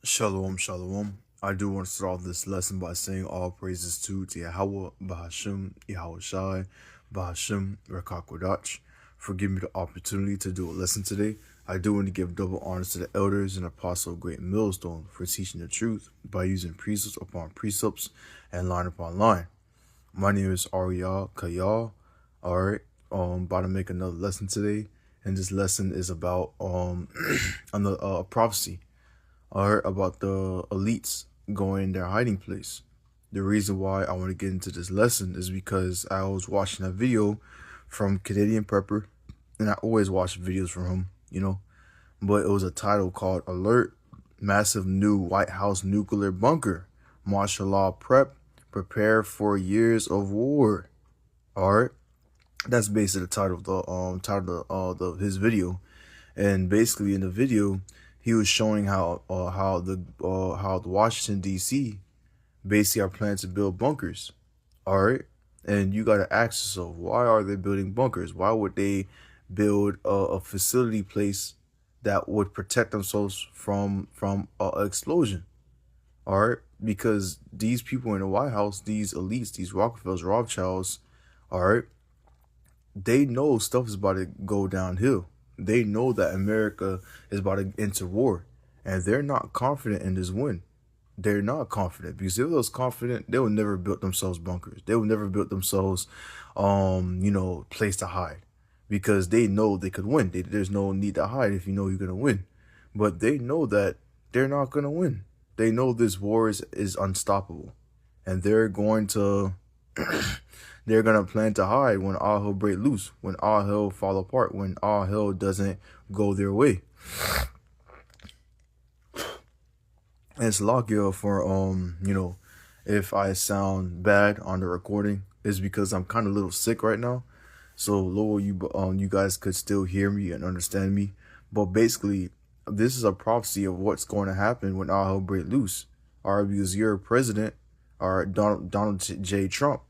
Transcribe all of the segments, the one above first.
Shalom, shalom. I do want to start off this lesson by saying all praises to Yahweh, Bahashim, Yahweh Shai, Bahashim, Rakakwadash, for giving me the opportunity to do a lesson today. I do want to give double honors to the elders and apostle of Great Millstone for teaching the truth by using precepts upon precepts and line upon line. My name is Ariel Kayal. Alright, about to make another lesson today, and this lesson is about a prophecy about the elites going in their hiding place. The reason why I want to get into this lesson is because I was watching a video from Canadian Prepper, and I always watch videos from him, but it was a title called Alert, Massive New White House Nuclear Bunker, Martial Law Prepare for Years of War. Alright, that's basically the title of his video. And basically in the video, he was showing how the Washington D.C. basically are planning to build bunkers. All right, and you got to ask yourself, why are they building bunkers? Why would they build a facility place that would protect themselves from an explosion? All right, because these people in the White House, these elites, these Rockefellers, Rothschilds, all right, they know stuff is about to go downhill. They know that America is about to enter war, and they're not confident in this win. They're not confident, because if they was confident, they would never build themselves bunkers. They would never build themselves, place to hide, because they know they could win. There's no need to hide if you know you're gonna win, but they know that they're not gonna win. They know this war is unstoppable, and they're going to they're going to plan to hide when all hell break loose, when all hell fall apart, when all hell doesn't go their way. And it's Lakia for, if I sound bad on the recording, it's because I'm kind of a little sick right now. So, Lord, you guys could still hear me and understand me. But basically, this is a prophecy of what's going to happen when all hell break loose. All right, because your president, all right, Donald J. Trump,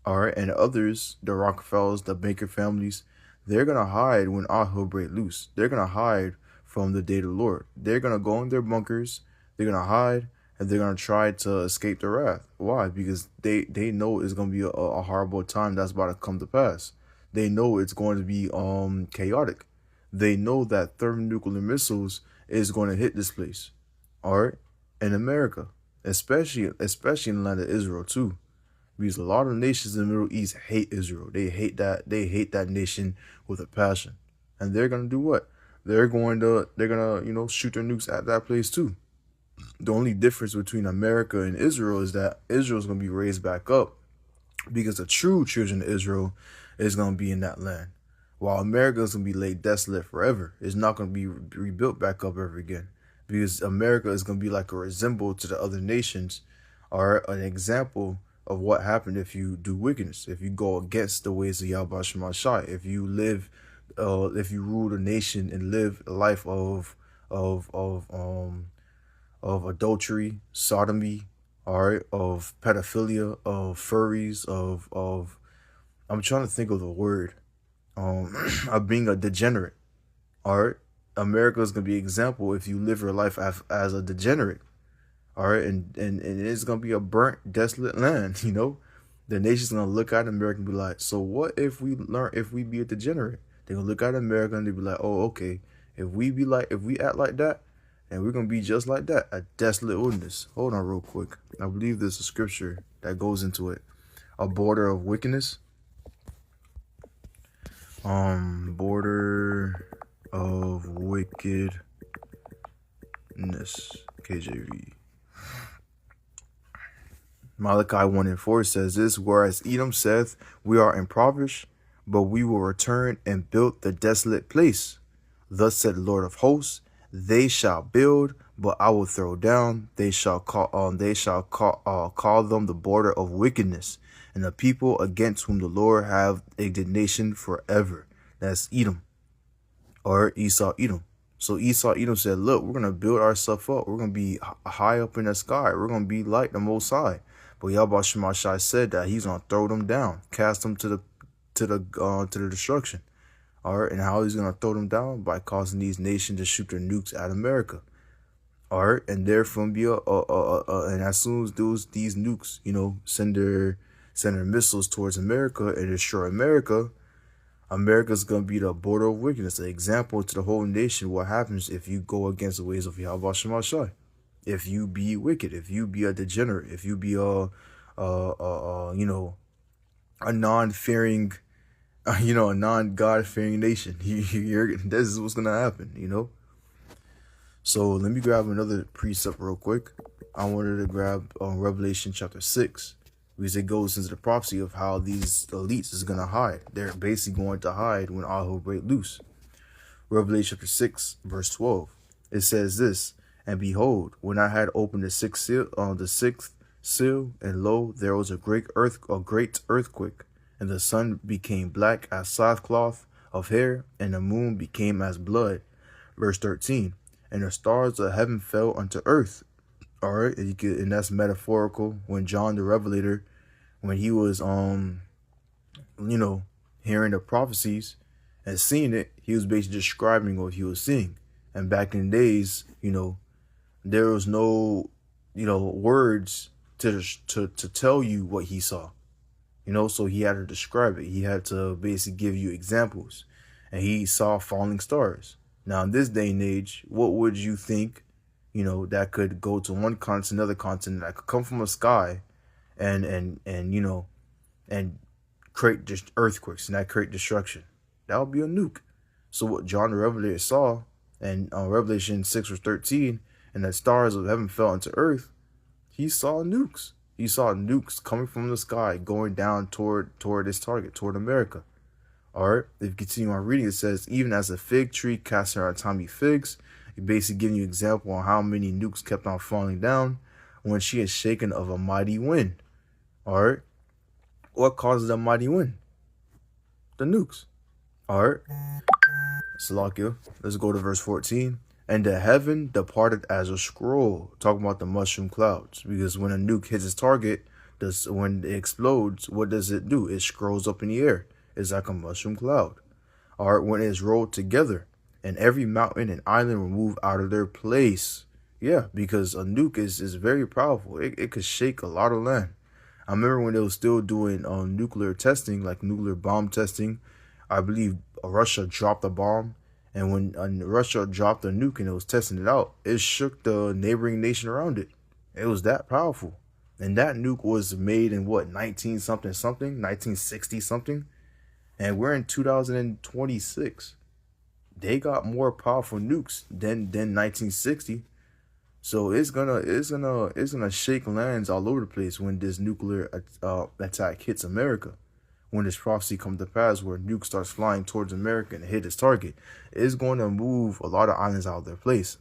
all right, and others, the Rockefellers, the Baker families, they're going to hide when all hell break loose. They're going to hide from the day of the Lord. They're going to go in their bunkers, they're going to hide, and they're going to try to escape the wrath. Why? Because they know it's going to be a horrible time that's about to come to pass. They know it's going to be chaotic. They know that thermonuclear missiles is going to hit this place, all right, in America, especially in the land of Israel too. Because a lot of nations in the Middle East hate Israel. They hate that nation with a passion. And they're gonna do what? They're gonna shoot their nukes at that place too. The only difference between America and Israel is that Israel's gonna be raised back up, because the true children of Israel is gonna be in that land. While America is gonna be laid desolate forever. It's not gonna be rebuilt back up ever again. Because America is gonna be like a resemble to the other nations, or an example of what happened if you do wickedness, if you go against the ways of Yahweh Shemashai, if you rule the nation and live a life of adultery, sodomy, all right, of pedophilia, of furries, of I'm trying to think of the word, of being a degenerate, all right. America is gonna be an example if you live your life as a degenerate. All right, and it's gonna be a burnt, desolate land. The nation's gonna look at America and be like, so what if we be a degenerate? They're gonna look at America and they be like, oh, okay, if we act like that, and we're gonna be just like that, a desolate wilderness. Hold on real quick. I believe there's a scripture that goes into it. A border of wickedness. Border of wickedness. KJV. Malachi 1:4 says this, whereas Edom saith, we are impoverished, but we will return and build the desolate place. Thus said the Lord of hosts, they shall build, but I will throw down. They shall call them the border of wickedness, and the people against whom the Lord have indignation forever. That's Edom, or Esau Edom. So Esau Edom said, look, we're going to build ourselves up. We're going to be high up in the sky. We're going to be like the Most High. But Yahweh Shemashai said that he's going to throw them down, cast them to the destruction. All right, and how he's going to throw them down? By causing these nations to shoot their nukes at America. All right, and they're from and as soon as these nukes, send their missiles towards America and destroy America, America's gonna be the border of wickedness, an example to the whole nation. What happens if you go against the ways of Yahweh Shemashai? If you be wicked, if you be a degenerate, if you be a non-fearing, a non-God-fearing nation, this is what's gonna happen. So let me grab another precept real quick. I wanted to grab Revelation chapter 6, because it goes into the prophecy of how these elites is going to hide. They're basically going to hide when all hell break loose. Revelation chapter 6, verse 12. It says this, "And behold, when I had opened the sixth seal, and lo, there was a great earthquake, and the sun became black as sackcloth of hair, and the moon became as blood." Verse 13. "And the stars of heaven fell unto earth." All right, and that's metaphorical. When John the Revelator, when he was hearing the prophecies and seeing it, he was basically describing what he was seeing. And back in the days, there was no words to tell you what he saw. So he had to describe it. He had to basically give you examples. And he saw falling stars. Now, in this day and age, what would you think, that could go to one continent, another continent, that could come from a sky and create just earthquakes and that create destruction? That would be a nuke. So what John the Revelator saw in Revelation 6 verse 13, and the stars of heaven fell into earth, he saw nukes. He saw nukes coming from the sky going down toward his target, toward America. All right, if you continue on reading, it says, "Even as a fig tree casts her untimely figs," basically giving you an example on how many nukes kept on falling down when she is shaken of a mighty wind. All right, what causes a mighty wind? The nukes. All right, Salakia. Let's go to verse 14. "And the heaven departed as a scroll," talking about the mushroom clouds, because when a nuke hits its target, when it explodes, what does it do? It scrolls up in the air. It's like a mushroom cloud. All right, when it's rolled together, and every mountain and island will move out of their place. Yeah, because a nuke is very powerful. It could shake a lot of land. I remember when they were still doing nuclear testing, like nuclear bomb testing. I believe Russia dropped a bomb, and when Russia dropped a nuke and it was testing it out, it shook the neighboring nation around it. It was that powerful. And that nuke was made in what, 1960 something? And we're in 2026. They got more powerful nukes than 1960. So it's gonna shake lands all over the place when this nuclear attack hits America. When this prophecy comes to pass, where nuke starts flying towards America and hit its target, it's going to move a lot of islands out of their place.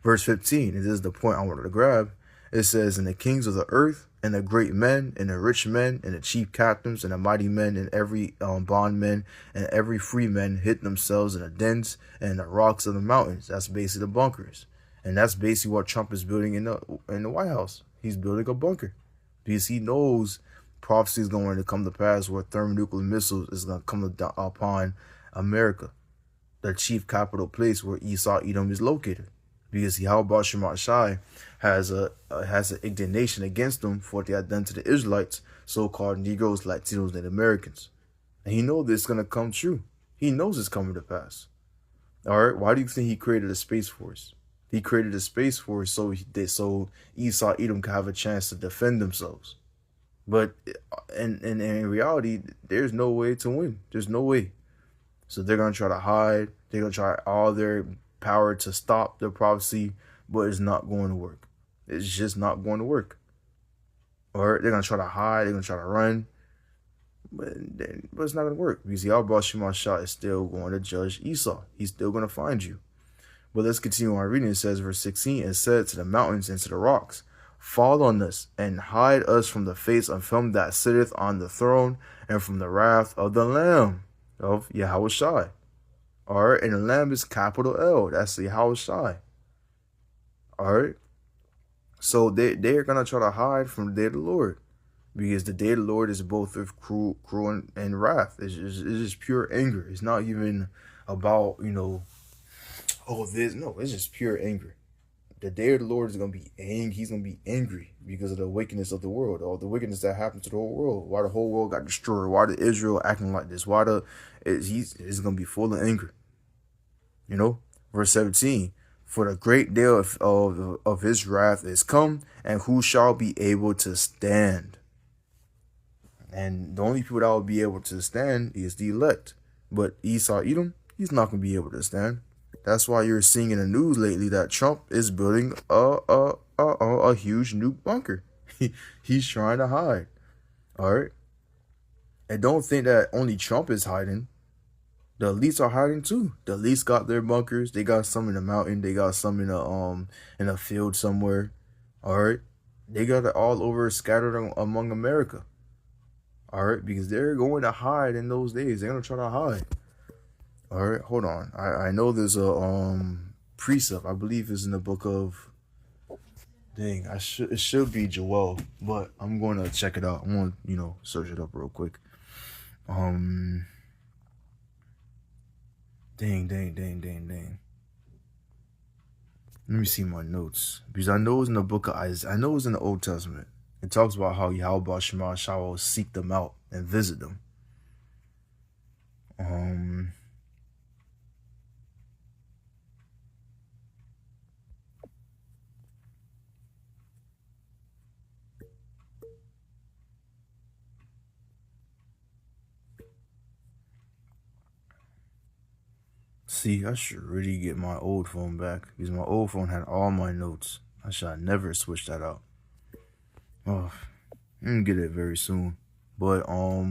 Verse 15, and this is the point I wanted to grab. It says, "And the kings of the earth, and the great men, and the rich men, and the chief captains, and the mighty men, and every bondman, and every free man hid themselves in the dens and the rocks of the mountains." That's basically the bunkers. And that's basically what Trump is building in the White House. He's building a bunker because he knows prophecy is going to come to pass where thermonuclear missiles is going to come upon America, the chief capital place where Esau Edom is located. Because Yahweh Shema Shai has an indignation against them for what they had done to the Israelites, so-called Negroes, Latinos, and Americans. And he knows this is going to come true. He knows it's coming to pass. All right, why do you think he created a space force? He created a space force so Esau Edom could have a chance to defend themselves. But in reality, there's no way to win. There's no way. So they're going to try to hide. They're going to try all their power to stop the prophecy, but it's not going to work. It's just not going to work. Or they're going to try to hide. They're going to try to run. But it's not going to work. Because Yahweh Shema Shah is still going to judge Esau. He's still going to find you. But let's continue on reading. It says, verse 16, "And said to the mountains and to the rocks, Fall on us, and hide us from the face of him that sitteth on the throne, and from the wrath of the Lamb of Yahweh Shai." All right, and the Lamb is capital L. That's Yahweh Shai. All right. So they're going to try to hide from the day of the Lord. Because the day of the Lord is both of cruel and wrath. It's just pure anger. It's not even about, oh, this. No, it's just pure anger. The day of the Lord is gonna be angry. He's gonna be angry because of the wickedness of the world, or the wickedness that happened to the whole world. Why the whole world got destroyed? Why the Israel acting like this? Why he's gonna be full of anger. You know, verse 17. For the great day of his wrath is come, and who shall be able to stand? And the only people that will be able to stand is the elect. But Esau, Edom, he's not gonna be able to stand. That's why you're seeing in the news lately that Trump is building a huge nuke bunker. He's trying to hide. All right. And don't think that only Trump is hiding. The elites are hiding too. The elites got their bunkers. They got some in the mountain. They got some in a field somewhere. All right. They got it all over scattered among America. All right, because they're going to hide in those days. They're gonna try to hide. All right, hold on. I know there's a precept. I believe it's in the book of. Dang, it should be Joel, but I'm going to check it out. I'm going to search it up real quick. Dang. Let me see my notes, because I know it's in the book of Isaiah. I know it's in the Old Testament. It talks about how Yahweh Shema shall seek them out and visit them. See, I should really get my old phone back, because my old phone had all my notes. I should never switch that out. Oh, I'm gonna get it very soon. But let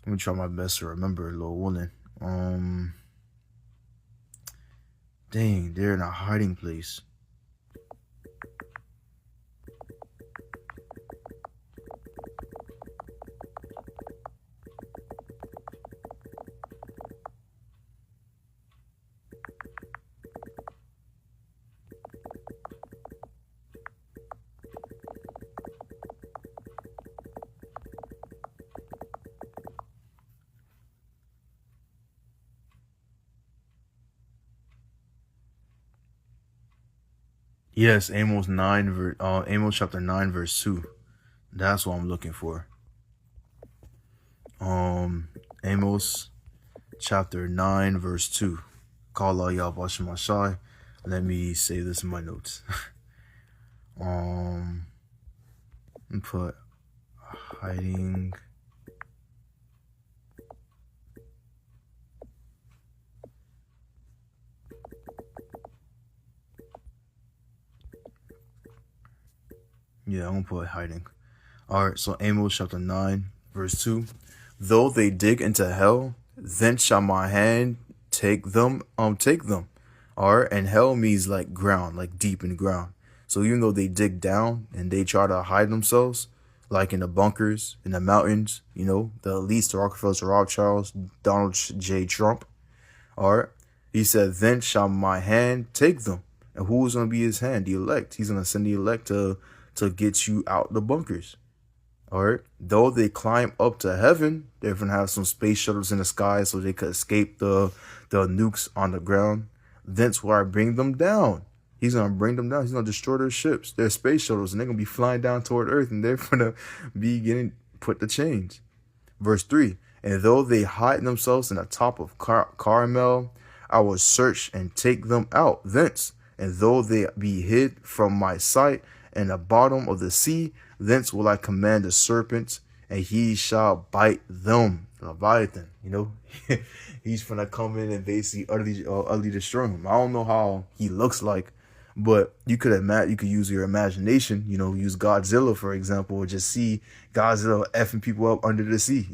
me try my best to remember, Lord willing. Dang, they're in a hiding place. Yes, Amos chapter 9 verse 2. That's what I'm looking for. Amos chapter 9 verse 2. Call Yahweh Shema Shai. Let me say this in my notes. And put hiding. Yeah, I'm gonna put hiding. Alright, so Amos chapter 9, verse 2. Though they dig into hell, then shall my hand take them. Alright, and hell means like ground, like deep in the ground. So even though they dig down and they try to hide themselves, like in the bunkers, in the mountains, the elites, the Rockefellers, the Rothschilds, Donald J. Trump. Alright. He said, then shall my hand take them. And who is gonna be his hand? The elect. He's gonna send the elect to get you out the bunkers. All right. Though they climb up to heaven, they're gonna have some space shuttles in the sky so they could escape the nukes on the ground. Thence will I bring them down. He's gonna bring them down. He's gonna destroy their ships, their space shuttles, and they're gonna be flying down toward Earth, and they're gonna be getting put to change. Verse 3. And though they hide themselves in the top of Carmel, I will search and take them out thence. And though they be hid from my sight in the bottom of the sea, thence will I command the serpent, and he shall bite them. Leviathan, he's gonna come in and basically utterly destroy him. I don't know how he looks like, but you could use your imagination. Use Godzilla for example, or just see Godzilla effing people up under the sea.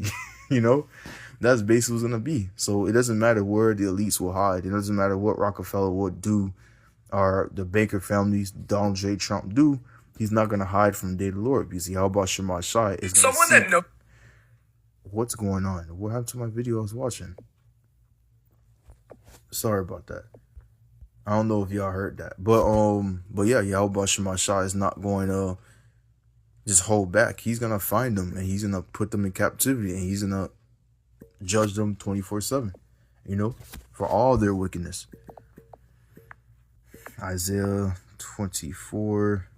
That's basically what's gonna be. So it doesn't matter where the elites will hide. It doesn't matter what Rockefeller would do, or the Baker families, Donald J. Trump do. He's not gonna hide from the day of the Lord, because Yahweh Shema Shai is gonna someone that knows what's going on. What happened to my video I was watching? Sorry about that. I don't know if y'all heard that, but yeah, Yahweh Shema Shai is not going to just hold back. He's gonna find them, and he's gonna put them in captivity, and he's gonna judge them 24/7. For all their wickedness. Isaiah 24.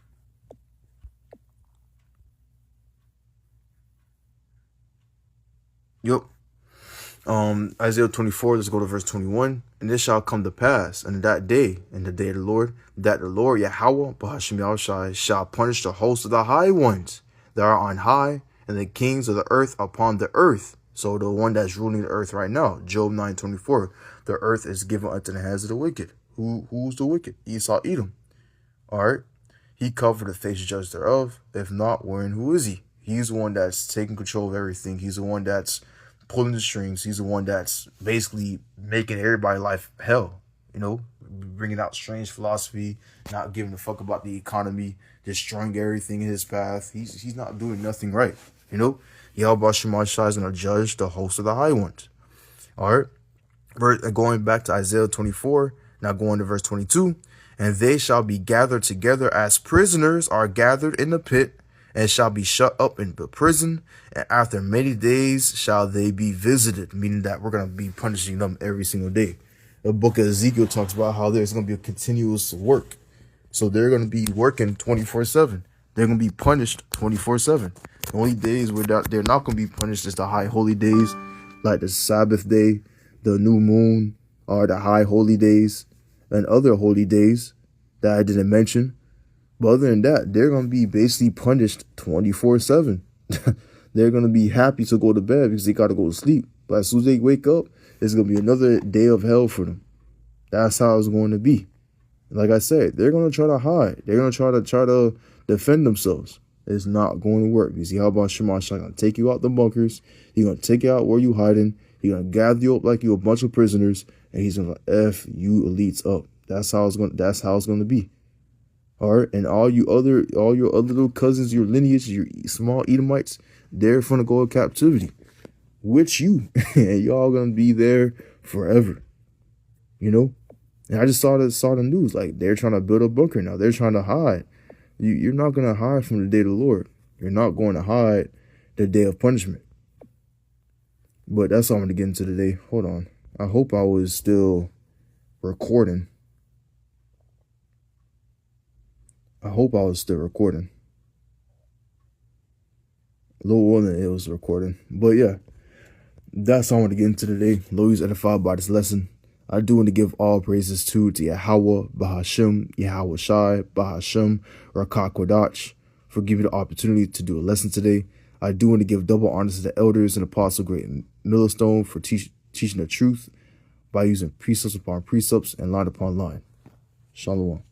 Yep. Isaiah 24, let's go to verse 21. And it shall come to pass in that day, in the day of the Lord, that the Lord Yahweh, Bahashim Yahushai, shall punish the host of the high ones that are on high, and the kings of the earth upon the earth. So the one that's ruling the earth right now, Job 9:24, the earth is given unto the hands of the wicked. Who's the wicked? Esau, Edom. All right. He covered the face of judge thereof. If not, wherein who is he? He's the one that's taking control of everything. He's the one that's pulling the strings. He's the one that's basically making everybody's life hell, bringing out strange philosophy, not giving a fuck about the economy, destroying everything in his path. He's not doing nothing right, Yahweh Shemashai is going to judge the host of the high ones. All right. Going back to Isaiah 24, now going to verse 22. And they shall be gathered together as prisoners are gathered in the pit, and shall be shut up in the prison, and after many days shall they be visited, meaning that we're going to be punishing them every single day. The book of Ezekiel talks about how there's going to be a continuous work. So they're going to be working 24/7. They're going to be punished 24/7. The only days where they're not going to be punished is the high holy days, like the Sabbath day, the new moon, or the high holy days, and other holy days that I didn't mention. But other than that, they're going to be basically punished 24/7. They're going to be happy to go to bed because they got to go to sleep. But as soon as they wake up, it's going to be another day of hell for them. That's how it's going to be. Like I said, they're going to try to hide. They're going to try to defend themselves. It's not going to work. You see how about Shemash going to take you out the bunkers. He's going to take you out where you hiding. He's going to gather you up like you a bunch of prisoners, and he's going to F you elites up. That's how it's going to be. All right, and all your other little cousins, your lineage, your small Edomites, they're going to go in captivity with you, and y'all gonna be there forever. And I just saw the news, like they're trying to build a bunker now. They're trying to hide. You're not gonna hide from the day of the Lord. You're not going to hide the day of punishment. But that's all I'm gonna get into today. Hold on. I hope I was still recording. A little more than it was recording. But yeah, that's all I want to get into today. Lord, edified by this lesson. I do want to give all praises to Yahweh, Bahashim, Yahweh Shai, Bahashim, Rakak Kodach, for giving the opportunity to do a lesson today. I do want to give double honors to the elders and Apostle Great Millstone for teaching the truth by using precepts upon precepts and line upon line. Shalom.